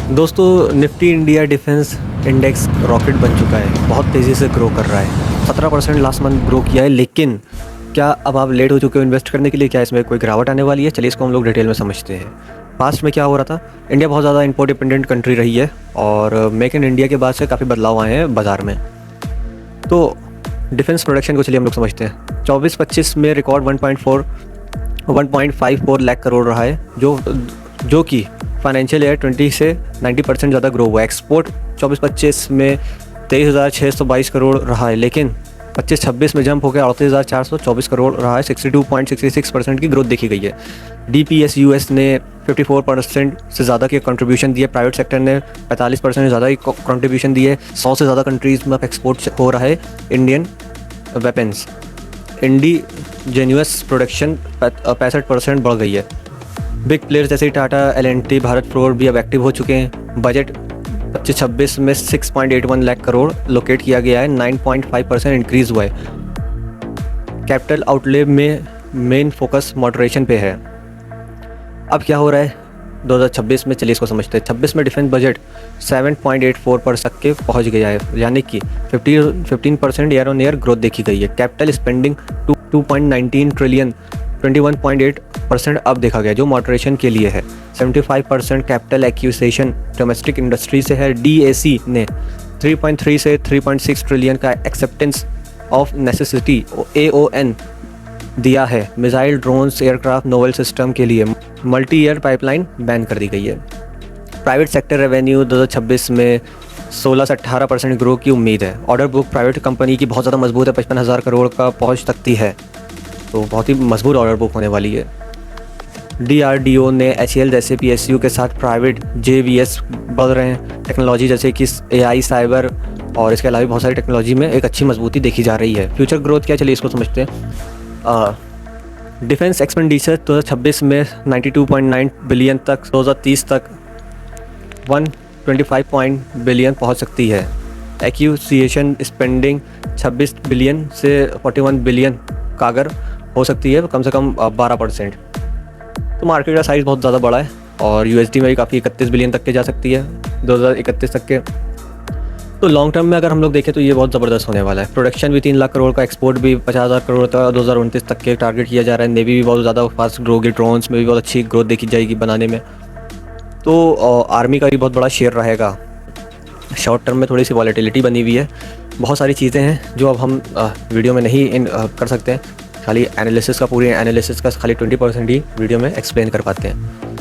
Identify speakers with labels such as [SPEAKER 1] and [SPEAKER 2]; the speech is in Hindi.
[SPEAKER 1] दोस्तों Nifty India defence index rocket बन चुका है, बहुत तेज़ी से ग्रो कर रहा है। 17% लास्ट मंथ ग्रो किया है, लेकिन क्या अब आप लेट हो चुके हो इन्वेस्ट करने के लिए? क्या इसमें कोई गिरावट आने वाली है? चलिए इसको हम लोग डिटेल में समझते हैं। पास्ट में क्या हो रहा था, इंडिया बहुत ज़्यादा इंपोर्ट डिपेंडेंट कंट्री रही है और मेक इन इंडिया के बाद से काफ़ी बदलाव आए हैं बाज़ार में। तो डिफेंस प्रोडक्शन को चलिए हम लोग समझते हैं। 24-25 में रिकॉर्ड 1.54 लाख करोड़ रहा है, जो कि फाइनेंशियल ईयर 20 से 90% ज़्यादा ग्रो हुआ है। एक्सपोर्ट 24-25 में 23,622 करोड़ रहा है, लेकिन 25-26 में जंप हो गया 38,424 करोड़ रहा है। 62.66% की ग्रोथ देखी गई है। DPS US ने 54% से ज़्यादा की कंट्रीब्यूशन दी है। प्राइवेट सेक्टर ने 45% से ज़्यादा की कंट्रीब्यूशन दी है। 100 से ज़्यादा कंट्रीज़ में एक्सपोर्ट हो रहा है इंडियन वेपन्स। इंडिजेन्युअस प्रोडक्शन 65% बढ़ गई है। बिग प्लेयर्स जैसे टाटा, L&T, भारत फ्लोर भी अब एक्टिव हो चुके हैं। बजट 25-26 में 6.81 लाख करोड़ लोकेट किया गया है, 9.5% इंक्रीज़ हुआ है। कैपिटल आउटले में मेन फोकस मॉडरेशन पे है। अब क्या हो रहा है 2026 में, चलिए इसको समझते हैं। 26 में डिफेंस बजट 7.84% तक के पहुँच गया है, यानी कि 15% ईयर ऑन ईयर ग्रोथ देखी गई है। कैपिटल स्पेंडिंग 2.19 ट्रिलियन 21.8% अब देखा गया, जो मॉडरेशन के लिए है। 75% कैपिटल एक्विजिशन डोमेस्टिक इंडस्ट्री से है। DAC ने 3.3 से 3.6 ट्रिलियन का एक्सेप्टेंस ऑफ नेसेसिटी AON दिया है। Missile, drones, aircraft, novel system के लिए मल्टी ईयर पाइपलाइन बैन कर दी गई है। प्राइवेट सेक्टर रेवेन्यू 2026 में 16 से 18% ग्रो की उम्मीद है। ऑर्डर बुक प्राइवेट कंपनी की बहुत ज़्यादा मजबूत है, 55,000 करोड़ का पहुँच सकती है, तो बहुत ही मजबूत ऑर्डर बुक होने वाली है। DRDO ने HAL जैसे PSU के साथ प्राइवेट JVS बढ़ रहे हैं। टेक्नोलॉजी जैसे कि AI, साइबर और इसके अलावा बहुत सारी टेक्नोलॉजी में एक अच्छी मजबूती देखी जा रही है। फ्यूचर ग्रोथ क्या, चलिए इसको समझते हैं। डिफेंस एक्सपेंडिचर 2026 में 92.9 बिलियन तक, 2030 तक 125 बिलियन पहुंच सकती है। एक्विजिशन स्पेंडिंग 26 बिलियन से 41 बिलियन कागर हो सकती है, कम से कम 12%। तो मार्केट का साइज़ बहुत ज़्यादा बड़ा है और USD में भी काफ़ी 31 बिलियन तक के जा सकती है 2031 तक के। तो लॉन्ग टर्म में अगर हम लोग देखें तो ये बहुत ज़बरदस्त होने वाला है। प्रोडक्शन भी 3 लाख करोड़ का, एक्सपोर्ट भी 50,000 करोड़ तक 2029 तक के टारगेट किया जा रहा है। नेवी भी बहुत ज़्यादा फास्ट ग्रो होगी, ड्रोन्स में भी बहुत अच्छी ग्रोथ देखी जाएगी बनाने में। तो आर्मी का भी बहुत बड़ा शेयर रहेगा। शॉर्ट टर्म में थोड़ी सी वॉलेटिलिटी बनी हुई है। बहुत सारी चीज़ें हैं जो अब हम वीडियो में नहीं कर सकते हैं। खाली एनालिसिस का, पूरी एनालिसिस का खाली 20% ही वीडियो में एक्सप्लेन कर पाते हैं।